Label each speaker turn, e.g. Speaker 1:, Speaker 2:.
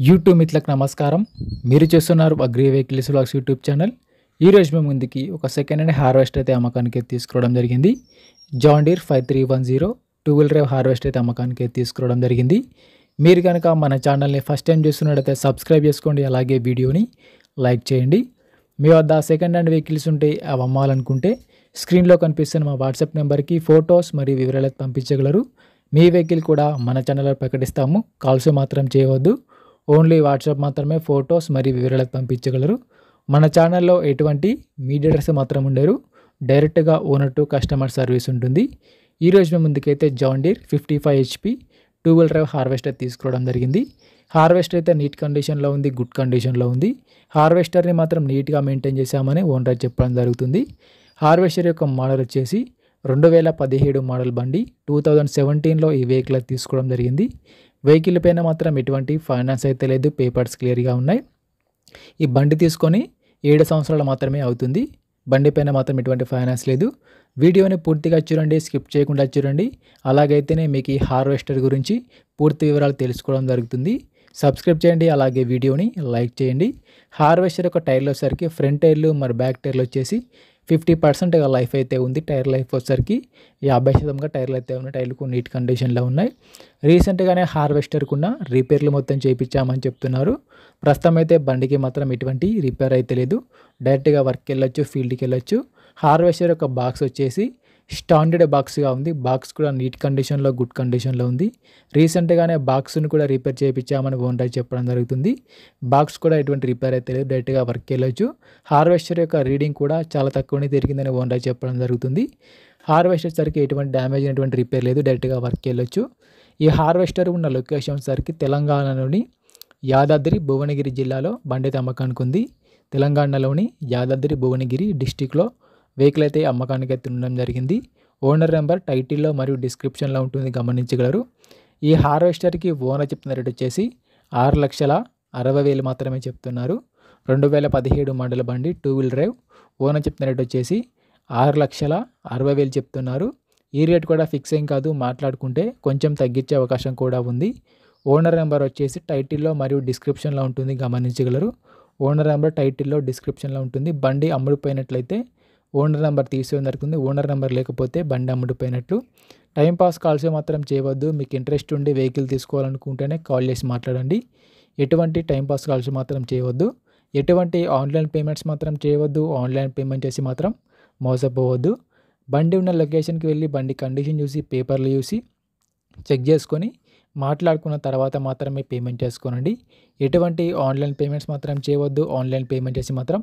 Speaker 1: YouTube మిత్రులకు నమస్కారం. మీరు చూస్తున్నారు agri vehicles vlogs YouTube channel. ఈరోజు మేము ముందుకి ఒక సెకండ్ హ్యాండ్ హార్వెస్టర్ అయితే అమ్మకానికి తీసుకురావడం జరిగింది. John Deere 5310 two wheel drive harvester అయితే అమ్మకానికి తీసుకురావడం జరిగింది. మీరు కనుక మన ఛానల్ని ఫస్ట్ టైం చూస్తున్నట్టయితే సబ్స్క్రైబ్ చేసుకోండి, అలాగే వీడియోని లైక్ చేయండి. మీ వద్ద సెకండ్ హ్యాండ్ వెహికల్స్ ఉంటే అవి అమ్మాలనుకుంటే స్క్రీన్లో కనిపిస్తున్న మా వాట్సాప్ నెంబర్కి ఫొటోస్ మరియు వివరాలు పంపించగలరు. మీ వెహికల్ కూడా మన ఛానల్లో ప్రకటిస్తాము. కాల్స్ మాత్రం చేయవద్దు, ఓన్లీ వాట్సాప్ మాత్రమే ఫొటోస్ మరియు వివరాలకు పంపించగలరు. మన ఛానల్లో ఎటువంటి మీడియేటర్స్ మాత్రం ఉండరు, డైరెక్ట్గా ఓనర్ టు కస్టమర్ సర్వీస్ ఉంటుంది. ఈరోజు మేము ముందుకైతే John Deere 55 HP two wheel drive harvester తీసుకోవడం జరిగింది. హార్వెస్టర్ అయితే నీట్ కండిషన్లో ఉంది, గుడ్ కండిషన్లో ఉంది. హార్వెస్టర్ని మాత్రం నీట్గా మెయింటైన్ చేశామని ఓనర్ చెప్పడం జరుగుతుంది. హార్వెస్టర్ యొక్క మోడల్ వచ్చేసి 2017 మోడల్ బండి. 2017లో ఈ వెహికల్ తీసుకోవడం జరిగింది. వెహికల్ పైన మాత్రం ఎటువంటి ఫైనాన్స్ అయితే లేదు, పేపర్స్ క్లియర్గా ఉన్నాయి. ఈ బండి తీసుకొని 7 సంవత్సరాలు మాత్రమే అవుతుంది. బండి పైన మాత్రం ఎటువంటి ఫైనాన్స్ లేదు. వీడియోని పూర్తిగా చూడండి, స్కిప్ చేయకుండా చూడండి. అలాగైతేనే మీకు ఈ హార్వెస్టర్ గురించి పూర్తి వివరాలు తెలుసుకోవడం జరుగుతుంది. సబ్స్క్రైబ్ చేయండి, అలాగే వీడియోని లైక్ చేయండి. హార్వెస్టర్ యొక్క టైర్లు వచ్చేసరికి ఫ్రంట్ టైర్లు మరి బ్యాక్ టైర్లు వచ్చేసి 50% లైఫ్ అయితే ఉంది. టైర్ లైఫ్ వచ్చేసరికి 50% టైర్లు అయితే ఉన్నాయి. టైర్లకు నీట్ కండిషన్లో ఉన్నాయి. రీసెంట్గానే హార్వెస్టర్కున్న రిపేర్లు మొత్తం చేయించామని చెప్తున్నారు. ప్రస్తుతం అయితే బండికి మాత్రం ఎటువంటి రిపేర్ అయితే లేదు. డైరెక్ట్గా వర్క్కి వెళ్ళొచ్చు, ఫీల్డ్కి వెళ్ళొచ్చు. హార్వెస్టర్ యొక్క బాక్స్ వచ్చేసి స్టాండర్డ్ బాక్స్గా ఉంది. బాక్స్ కూడా నీట్ కండిషన్లో, గుడ్ కండిషన్లో ఉంది. రీసెంట్గానే బాక్స్ను కూడా రిపేర్ చేయించామని ఓనర్ చెప్పడం జరుగుతుంది. బాక్స్ కూడా ఎటువంటి రిపేర్ అయితే లేదు, డైరెక్ట్గా వర్క్కి వెళ్ళొచ్చు. హార్వెస్టర్ యొక్క రీడింగ్ కూడా చాలా తక్కువనే తిరిగిందని ఓనర్ చెప్పడం జరుగుతుంది. హార్వెస్టర్ సరికి ఎటువంటి డ్యామేజ్ అయినటువంటి రిపేర్ లేదు, డైరెక్ట్గా వర్క్కి వెళ్ళొచ్చు. ఈ హార్వెస్టర్ ఉన్న లొకేషన్ సరికి తెలంగాణలోని యాదాద్రి భువనగిరి జిల్లాలో బండి అమ్మకానికి ఉంది. తెలంగాణలోని యాదాద్రి భువనగిరి డిస్టిక్లో వెహికల్ అయితే అమ్మకానికి అయితే ఉండడం జరిగింది. ఓనర్ నెంబర్ టైటిల్లో మరియు డిస్క్రిప్షన్లో ఉంటుంది, గమనించగలరు. ఈ హార్వెస్టర్కి ఓనర్ చెప్తున్న రేట్ వచ్చేసి 6,60,000 మాత్రమే చెప్తున్నారు. 2017 మోడల్ బండి టూ వీల్ డ్రైవ్. ఓనర్ చెప్తున్న రేట్ వచ్చేసి 6,60,000 చెప్తున్నారు. ఈ రేట్ కూడా ఫిక్స్ ఏం కాదు, మాట్లాడుకుంటే కొంచెం తగ్గించే అవకాశం కూడా ఉంది. ఓనర్ నెంబర్ వచ్చేసి టైటిల్లో మరియు డిస్క్రిప్షన్లో ఉంటుంది, గమనించగలరు. ఓనర్ నెంబర్ టైటిల్లో డిస్క్రిప్షన్లో ఉంటుంది. బండి అమ్ముడుపోయినట్లయితే ఓనర్ నెంబర్ తీసుకోవడం జరుగుతుంది. ఓనర్ నెంబర్ లేకపోతే బండి అమ్ముడుపోయినట్లు. టైంపాస్ కాల్స్ మాత్రం చేయవద్దు. మీకు ఇంట్రెస్ట్ ఉండి వెహికల్ తీసుకోవాలనుకుంటేనే కాల్ చేసి మాట్లాడండి. ఎటువంటి టైంపాస్ కాల్స్ మాత్రం చేయవద్దు. ఎటువంటి ఆన్లైన్ పేమెంట్స్ మాత్రం చేయవద్దు. ఆన్లైన్ పేమెంట్ చేసి మాత్రం మోసపోవద్దు. బండి ఉన్న లొకేషన్కి వెళ్ళి బండి కండిషన్ చూసి, పేపర్లు చూసి చెక్ చేసుకొని మాట్లాడుకున్న తర్వాత మాత్రమే పేమెంట్ చేసుకోనండి. ఎటువంటి ఆన్లైన్ పేమెంట్స్ మాత్రం చేయవద్దు. ఆన్లైన్ పేమెంట్ చేసి మాత్రం